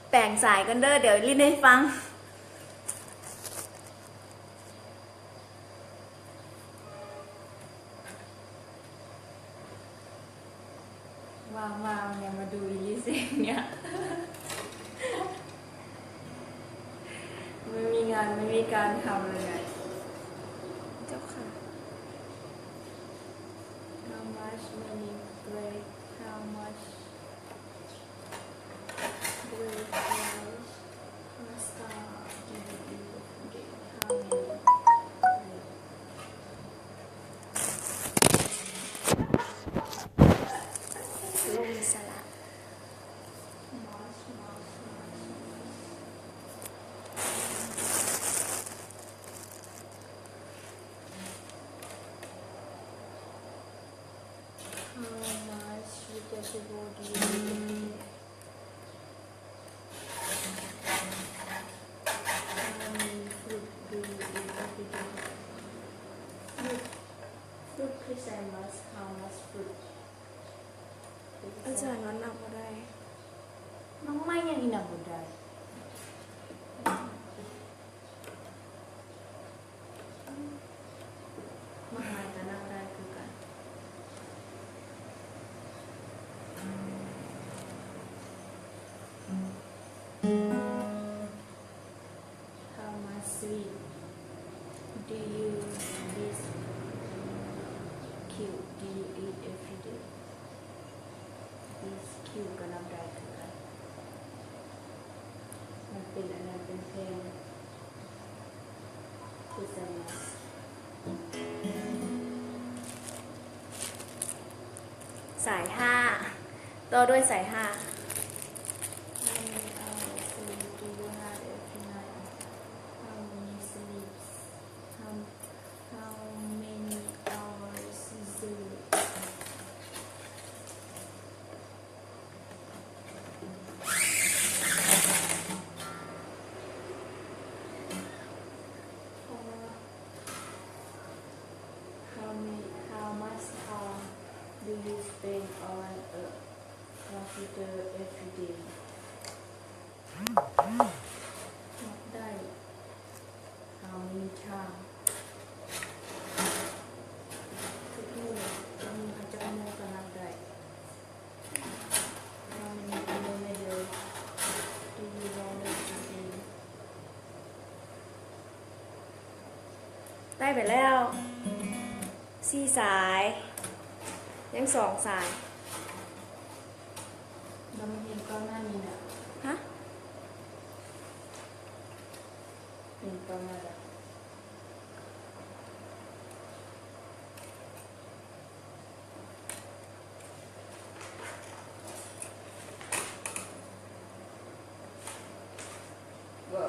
แปลงสายกันเด้อเดี๋ยวลินให้ฟังวางเนี่ยมาดูอีลิเซงเนี่ยไม่มีงานไม่มีการทำเลย เจ้าค่ะ How much money break How much break price pasta do you get How manyลงสละ How much vegetable do you eat? How many fruit do you eat every day? Fruit please I must how much fruit? อาจารย์นั้นนับมาได้ น้องไม่ยังกินอะไรได้ มาหาจะนั่งได้คือกัน How much sweet do you this cute do you eat every day this cute ก็นับได้คือกันมันเป็นอะไรเป็นเพลงคือสมัย สายห้าต่อด้วยสายห้า How many hours sleep do you have every night? How many sleeps? How many hours sleep? 'How much time do you spend on a computer every day? นับได้ How many time ทุกโมงจะมีพระเจ้าโมงก็นับได้ How many kilometers do you run every day? ได้ไปแล้วสี่สาย ยังสองสาย แล้วมันเห็นก้อนหน้านี้น่ะ ฮะ เห็นก้อนหน้าน่ะว่า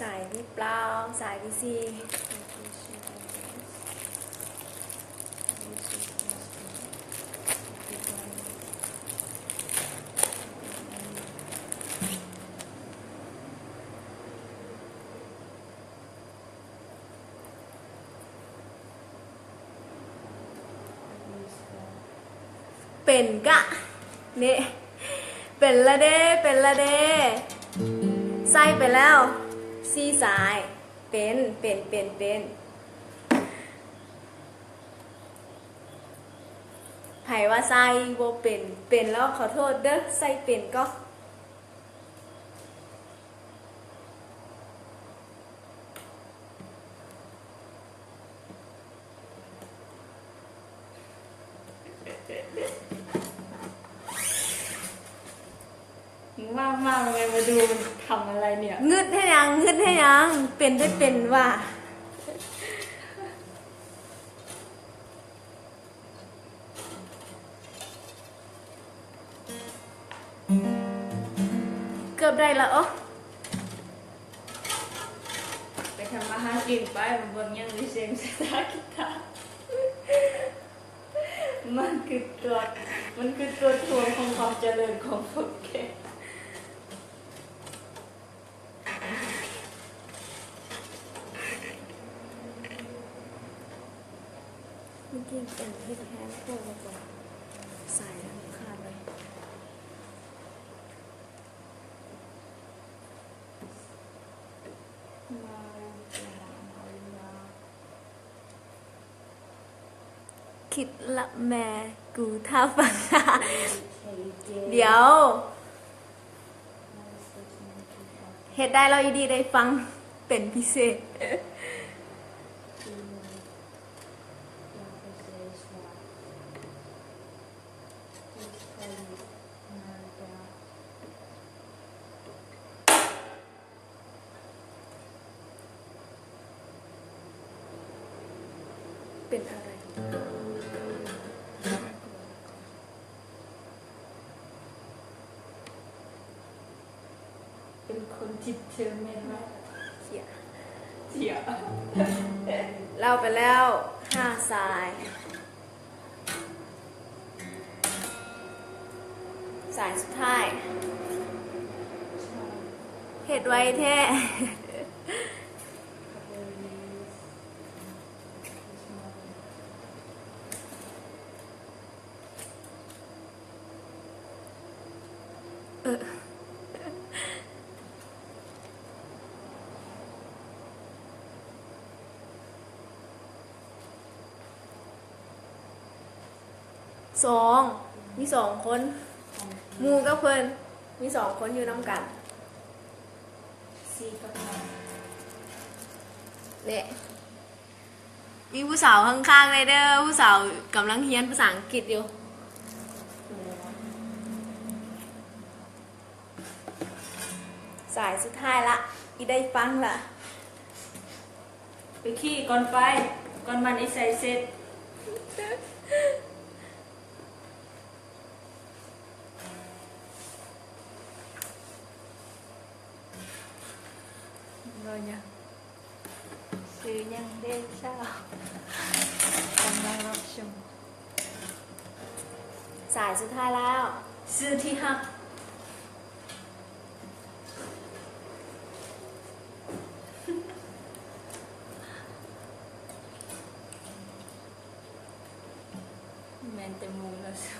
สายพี่เปล่าสายพี่ซี เป็นกะเนี่ยเป็นละเด้เป็นละเด้ใส่ไปแล้วซีสายเป็นไผว่าใส่บ่เป็นแล้วขอโทษเด้อใส่เป็นก็มากเลยมาดูมันทำอะไรเนี่ย งึดให้ยังเป็นได้เป็นว่าเกือบได้แล้วอ๋อ ไปทำอาหารกินไปมันเบิ่งยังมีเสียงสตาร์กีตาร์มันคือตัวทวงของความเจริญของพวกแก เมื่อกี้เป็นเฮ็ดแฮนด์พวกแล้วก็สายแล้วขาดเลยคิดละแม่กูท่าฟังเดี๋ยวเฮ็ดได้แล้วอีดีได้ฟังเป็นพิเศษเป็นอะไร เป็นคนจิตเชื่อแม่นมาก เขีย เสีย เล่าไปแล้ว5 สาย สายสุดท้ายเฮ็ดไว้แท้มีสองคนหมูกับเพิ่นมี2 คนอยู่น้ำกัน ซีกับน้อง เนี่ยมีผู้สาวข้างๆเลยเด้อผู้สาวกำลังเรียนภาษาอังกฤษอยู่สายสุดท้ายละอีได้ฟังละ ไปขี้ก่อนไปก่อนมันไอใส่เสร็จรอยังซื้อยังเด็กเช้ากำลังรับชม สายสุดท้ายแล้ว ซื้อที่หักแมนเต็มมุมแล้วสิ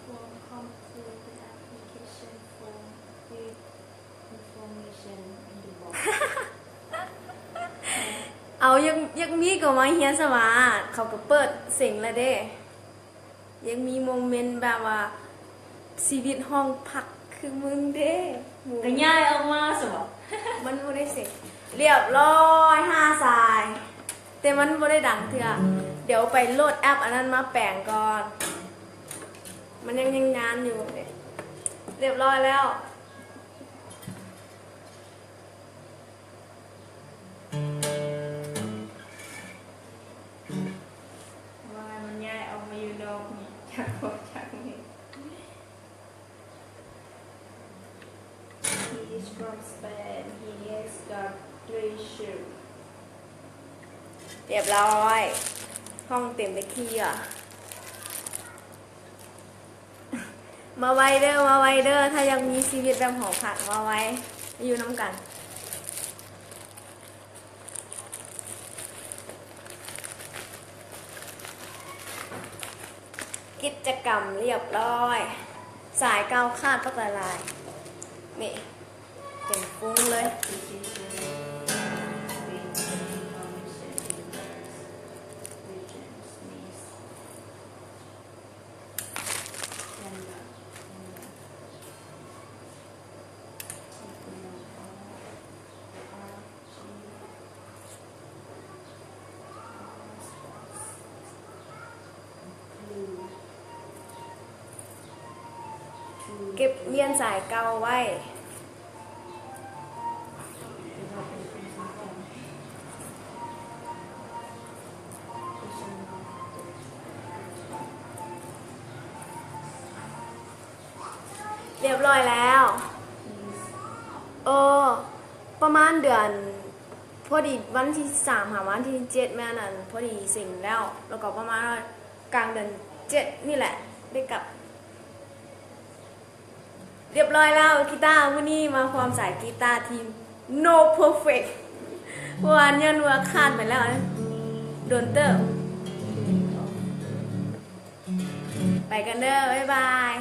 Form complete the application form with information in the box เอายังมีก็มาเฮียนสมาเขาก็เปิดเสียงละเด้ยังมีโมเมนต์แบบว่าชีวิตห้องพักคือมึงเด้หมู ก็ง่ายออกมาสิบ่ มันบ่ได้เสียงเรียบร้อย5 สาย แต่มันบ่ได้ดังเถื่อเดี๋ยวไปโหลดแอปอันนั้นมาแปลงก่อน มันยังงานอยู่เด้ เรียบร้อยแล้วว่ามันย้ายออกมาอยู่ดอกนี่จากออกจากนี่ He is from Spain. He has got 3 shoes. เรียบร้อย ห้องเต็มไปขี้อ่ะ มาไว้เด้อมาไว้เด้อถ้ายังมีชีวิตแบบหอผักมาไว้อยู่น้ำกัน กิจกรรมเรียบร้อย สายเกาคาดปักละลาย นี่เป็นฟุ้งเลย เก็บเมียนสายเกาไว้ เรียบร้อยแล้ว ประมาณเดือน พอดีวันที่3หาวันที่7แม่นั่นพอดีสิ่งแล้ว แล้วก็ประมาณกลางเดือน7นี่แหละ ได้กลับ เรียบร้อยแล้วกีตาร์วันนี้มาความสายกีตาร์ทีม no perfect วันยันว่าคาดไปแล้วนะโดนเตอร์ไปกันเด้อบ๊ายบาย